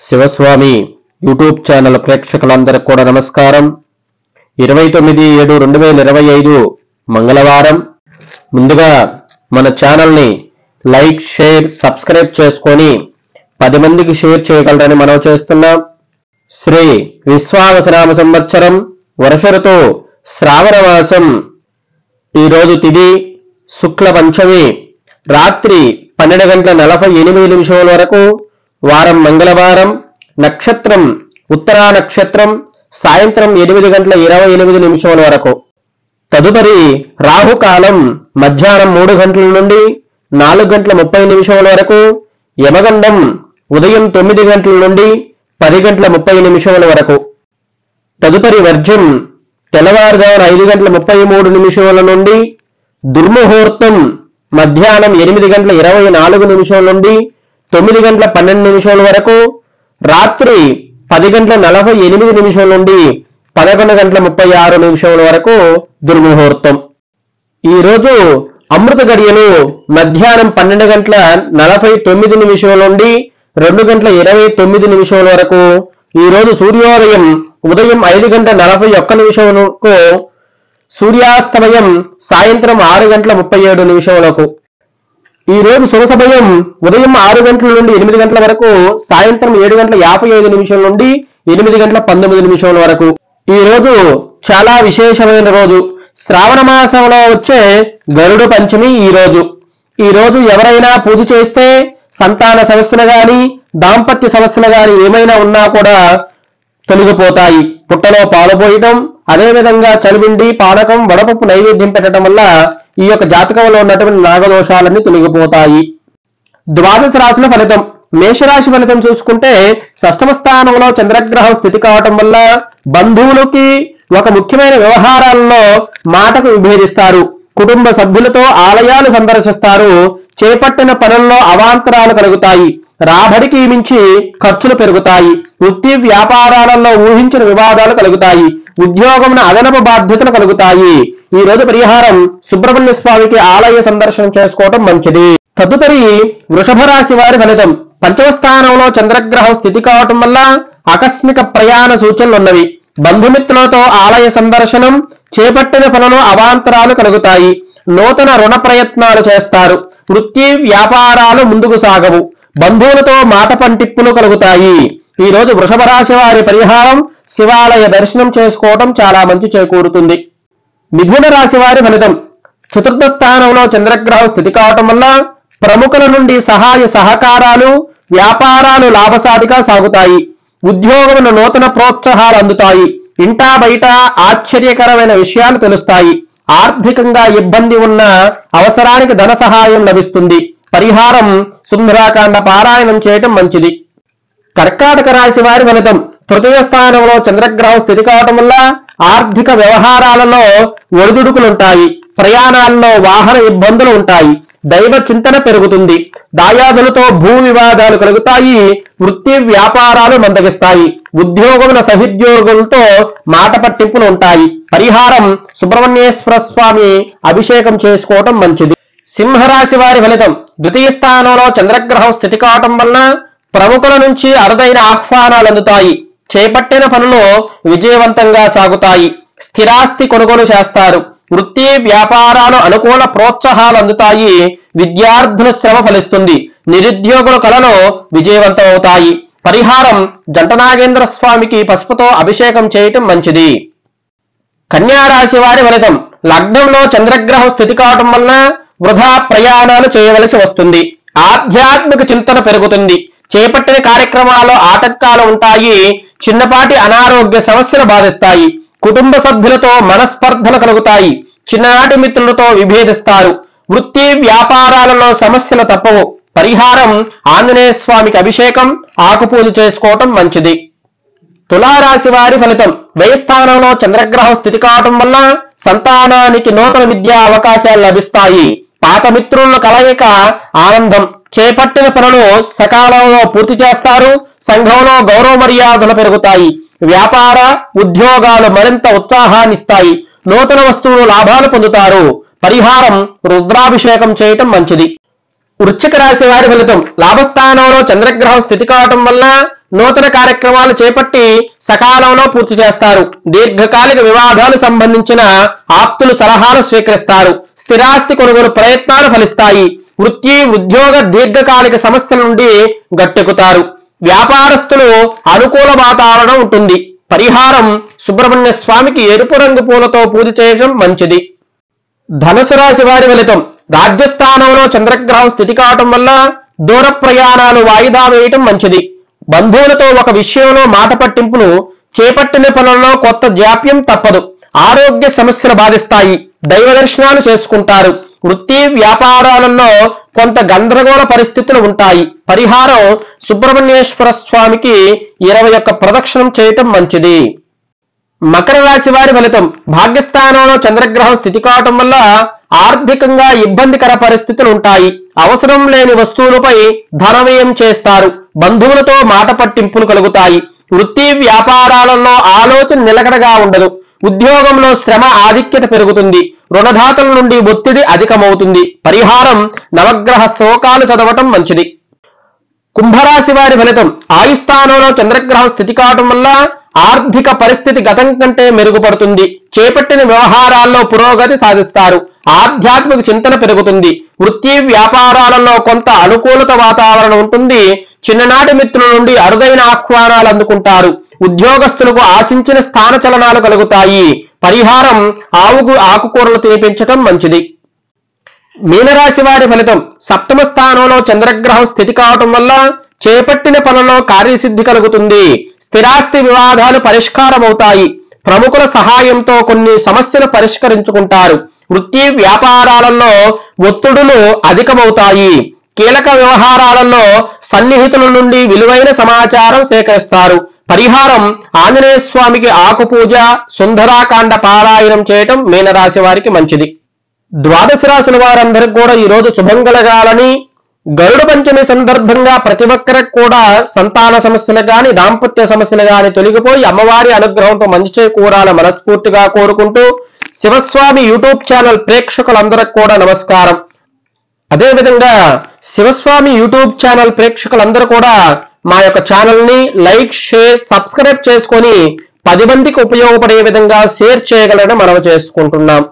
Shivaswami YouTube channel ప్రేక్షకులందరికీ కూడా నమస్కారం. 29/7/2025 మంగళవారం. ముందుగా మన ఛానల్ని లైక్, షేర్, సబ్స్క్రైబ్ చేసుకొని 10 మందికి షేర్ చేయగలరని మనం చేస్తున్నాం. శ్రీ విశ్వావసనామ సంవత్సరం వర్ష ఋతువు శ్రావణ మాసం. ఈరోజు తిథి శుక్ల పంచమి, రాత్రి 12:48 వరకు. వారం మంగళవారం. నక్షత్రం ఉత్తరా నక్షత్రం, సాయంత్రం 8:28 వరకు. తదుపరి రాహుకాలం మధ్యాహ్నం 3 గంటల నుండి 4:30 వరకు. యమగండం ఉదయం 9 గంటల నుండి 10:30 వరకు. తదుపరి వర్జ్యం తెల్లవారుజామున 5:33 నుండి. దుర్ముహూర్తం మధ్యాహ్నం 8:24 నుండి 9:12 వరకు. రాత్రి 10:48 నుండి 11:36 వరకు దుర్ముహూర్తం. ఈరోజు అమృత గడియలు మధ్యాహ్నం 12:49 నుండి 2:29 వరకు. ఈరోజు సూర్యోదయం ఉదయం 5:41 వరకు. సూర్యాస్తమయం సాయంత్రం 6:37 వరకు. ఈ రోజు శుభ సమయం ఉదయం 6 గంటల నుండి 8 గంటల వరకు, సాయంత్రం 7:55 నుండి 8:19 వరకు. ఈ రోజు చాలా విశేషమైన రోజు. శ్రావణ మాసంలో వచ్చే గరుడ పంచమి ఈ రోజు ఎవరైనా పూజ చేస్తే సంతాన సమస్యలు గాని, దాంపత్య సమస్యలు గాని ఏమైనా ఉన్నా కూడా తొలగిపోతాయి. పుట్టలో పాలు పోయటం, అదేవిధంగా చలివిండి, పానకం, వడపప్పు నైవేద్యం పెట్టడం వల్ల ఈ యొక్క జాతకంలో ఉన్నటువంటి నాగదోషాలన్నీ తొలగిపోతాయి. ద్వాదశ రాశుల ఫలితం. మేషరాశి ఫలితం చూసుకుంటే షష్టమ స్థానంలో చంద్రగ్రహం స్థితి కావటం వల్ల బంధువులకి ఒక ముఖ్యమైన వ్యవహారాల్లో మాటకు విభేదిస్తారు. కుటుంబ సభ్యులతో ఆలయాలు సందర్శిస్తారు. చేపట్టిన పనుల్లో అవాంతరాలు కలుగుతాయి. రాబడికి మించి ఖర్చులు పెరుగుతాయి. వృత్తి వ్యాపారాలలో ఊహించిన వివాదాలు కలుగుతాయి. ఉద్యోగమున అదనపు బాధ్యతలు కలుగుతాయి. ఈ రోజు పరిహారం సుబ్రహ్మణ్య స్వామికి ఆలయ సందర్శనం చేసుకోవటం మంచిది. తదుపరి వృషభ రాశి వారి ఫలితం. పంచమ స్థానంలో చంద్రగ్రహం స్థితి కావటం వల్ల ఆకస్మిక ప్రయాణ సూచనలున్నవి. బంధుమిత్రులతో ఆలయ సందర్శనం, చేపట్టిన పనులు అవాంతరాలు కలుగుతాయి. నూతన రుణ ప్రయత్నాలు చేస్తారు. వృత్తి వ్యాపారాలు ముందుకు సాగవు. బంధువులతో మాట పంటిప్పులు కలుగుతాయి. ఈ రోజు వృషభ రాశి వారి పరిహారం శివాలయ దర్శనం చేసుకోవటం చాలా మంచి చేకూరుతుంది. మిథున రాశి వారి ఫలితం. చతుర్థ స్థానంలో చంద్రగ్రహం స్థితి కావటం వల్ల ప్రముఖుల నుండి సహాయ సహకారాలు, వ్యాపారాలు లాభసాటిగా సాగుతాయి. ఉద్యోగమున నూతన ప్రోత్సాహాలు అందుతాయి. ఇంటా బయట ఆశ్చర్యకరమైన విషయాలు తెలుస్తాయి. ఆర్థికంగా ఇబ్బంది ఉన్న అవసరానికి ధన సహాయం లభిస్తుంది. పరిహారం సుందరాకాండ పారాయణం చేయటం మంచిది. కర్కాటక రాశి వారి ఫలితం. తృతీయ స్థానంలో చంద్రగ్రహం స్థితి కావటం వల్ల ఆర్థిక వ్యవహారాలలో ఒడిదుడుకులుంటాయి. ప్రయాణాల్లో వాహన ఇబ్బందులు ఉంటాయి. దైవ చింతన పెరుగుతుంది. దాయాదులతో భూ వివాదాలు కలుగుతాయి. వృత్తి వ్యాపారాలు మందగిస్తాయి. ఉద్యోగముల సహోద్యోగులతో మాట పట్టింపులు ఉంటాయి. పరిహారం సుబ్రహ్మణ్యేశ్వర స్వామి అభిషేకం చేసుకోవటం మంచిది. సింహరాశి వారి ఫలితం. ద్వితీయ స్థానంలో చంద్రగ్రహం స్థితి కావటం వలన ప్రముఖుల నుంచి అరుదైన ఆహ్వానాలు అందుతాయి. చేపట్టిన పనులు విజయవంతంగా సాగుతాయి. స్థిరాస్తి కొనుగోలు చేస్తారు. వృత్తి వ్యాపారాలు అనుకూల ప్రోత్సాహాలు అందుతాయి. విద్యార్థుల శ్రమ ఫలిస్తుంది. నిరుద్యోగుల కళలో విజయవంతమవుతాయి. పరిహారం జంటనాగేంద్ర స్వామికి పసుపుతో అభిషేకం చేయటం మంచిది. కన్యారాశి వారి ఫలితం. లగ్నంలో చంద్రగ్రహం స్థితి కావటం వలన వృధా ప్రయాణాలు చేయవలసి వస్తుంది. ఆధ్యాత్మిక చింతన పెరుగుతుంది. చేపట్టిన కార్యక్రమాల్లో ఆటంకాలు ఉంటాయి. చిన్నపాటి అనారోగ్య సమస్యలు బాధిస్తాయి. కుటుంబ సభ్యులతో మనస్పర్ధలు కలుగుతాయి. చిన్ననాటి మిత్రులతో విభేదిస్తారు. వృత్తి వ్యాపారాలలో సమస్యలు తప్పవు. పరిహారం ఆంజనేయ స్వామికి అభిషేకం, ఆకుపూజ చేసుకోవటం మంచిది. తులారాశి వారి ఫలితం. వ్యయ స్థానంలో చంద్రగ్రహం స్థితి కావటం వల్ల సంతానానికి నూతన విద్యా అవకాశాలు లభిస్తాయి. పాత మిత్రుల కలయిక ఆనందం. చేపట్టిన పనులు సకాలంలో పూర్తి చేస్తారు. సంఘంలో గౌరవ మర్యాదలు పెరుగుతాయి. వ్యాపార ఉద్యోగాలు మరింత ఉత్సాహాన్నిస్తాయి. నూతన వస్తువులు లాభాలు పొందుతారు. పరిహారం రుద్రాభిషేకం చేయటం మంచిది. వృశ్చిక రాశి వారి ఫలితం. లాభస్థానంలో చంద్రగ్రహం స్థితి కావటం వల్ల నూతన కార్యక్రమాలు చేపట్టి సకాలంలో పూర్తి చేస్తారు. దీర్ఘకాలిక వివాదాలు సంబంధించిన ఆప్తులు సలహాలు స్వీకరిస్తారు. స్థిరాస్తి కొనుగోలు ప్రయత్నాలు ఫలిస్తాయి. వృత్తి ఉద్యోగ దీర్ఘకాలిక సమస్యల నుండి గట్టెక్కుతారు. వ్యాపారస్తులు అనుకూల వాతావరణం ఉంటుంది. పరిహారం సుబ్రహ్మణ్య స్వామికి ఎరుపు రంగు పూలతో పూజ చేయడం మంచిది. ధనుసు రాశి వారి ఫలితం. రాజ్యస్థానంలో చంద్రగ్రహం స్థితి కావటం వల్ల దూర ప్రయాణాలు వాయిదా వేయటం మంచిది. బంధువులతో ఒక విషయంలో మాట పట్టింపులు, చేపట్టిన పనుల్లో కొత్త జాప్యం తప్పదు. ఆరోగ్య సమస్యలు బాధిస్తాయి. దైవ దర్శనాలు చేసుకుంటారు. వృత్తి వ్యాపారాలలో కొంత గందరగోళ పరిస్థితులు ఉంటాయి. పరిహారం సుబ్రహ్మణ్యేశ్వర స్వామికి 21 ప్రదక్షిణం చేయటం మంచిది. మకర రాశి వారి ఫలితం. భాగ్యస్థానంలో చంద్రగ్రహం స్థితి కావటం వల్ల ఆర్థికంగా ఇబ్బందికర పరిస్థితులు ఉంటాయి. అవసరం లేని వస్తువులపై ధనవ్యయం చేస్తారు. బంధువులతో మాట పట్టింపులు కలుగుతాయి. వృత్తి వ్యాపారాలలో ఆలోచన నిలకడగా ఉండదు. ఉద్యోగంలో శ్రమ ఆధిక్యత పెరుగుతుంది. రుణదాతల నుండి ఒత్తిడి అధికమవుతుంది. పరిహారం నవగ్రహ శ్లోకాలు చదవటం మంచిది. కుంభరాశి వారి ఫలితం. ఆయుస్థానంలో చంద్రగ్రహం స్థితి కావటం వల్ల ఆర్థిక పరిస్థితి గతం కంటే మెరుగుపడుతుంది. చేపట్టిన వ్యవహారాల్లో పురోగతి సాధిస్తారు. ఆధ్యాత్మిక చింతన పెరుగుతుంది. వృత్తి వ్యాపారాలలో కొంత అనుకూలత వాతావరణం ఉంటుంది. చిన్ననాటి మిత్రుల నుండి అరుదైన ఆహ్వానాలు అందుకుంటారు. ఉద్యోగస్తులకు ఆశించిన స్థానచలనాలు కలుగుతాయి. పరిహారం ఆవుకు ఆకుకూరలు తినిపించటం మంచిది. మీనరాశి వారి ఫలితం. సప్తమ స్థానంలో చంద్రగ్రహం స్థితి కావటం వల్ల చేపట్టిన పనుల్లో కార్యసిద్ధి కలుగుతుంది. స్థిరాస్తి వివాదాలు పరిష్కారమవుతాయి. ప్రముఖుల సహాయంతో కొన్ని సమస్యలు పరిష్కరించుకుంటారు. వృత్తి వ్యాపారాలలో ఒత్తిడులు అధికమవుతాయి. కీలక వ్యవహారాలలో సన్నిహితుల నుండి విలువైన సమాచారం సేకరిస్తారు. పరిహారం ఆంజనేయ స్వామికి ఆకుపూజ, సుందరాకాండ పారాయణం చేయటం మీనరాశి వారికి మంచిది. ద్వాదశ రాశుల వారందరికీ కూడా ఈ రోజు శుభం కలగాలని, గరుడ పంచమి సందర్భంగా ప్రతి ఒక్కరికి కూడా సంతాన సమస్యలు గాని, దాంపత్య సమస్యలు గాని తొలగిపోయి అమ్మవారి అనుగ్రహంతో మంచి చేకూరాలని మనస్ఫూర్తిగా కోరుకుంటూ, శివస్వామి యూట్యూబ్ ఛానల్ ప్రేక్షకులందరికీ కూడా నమస్కారం. అదేవిధంగా శివస్వామి యూట్యూబ్ ఛానల్ ప్రేక్షకులందరూ కూడా మా యొక్క ఛానల్ ని లైక్, షేర్, సబ్స్క్రైబ్ చేసుకొని 10 మందికి ఉపయోగపడే విధంగా షేర్ చేయగలని మనవి చేసుకుంటున్నాం.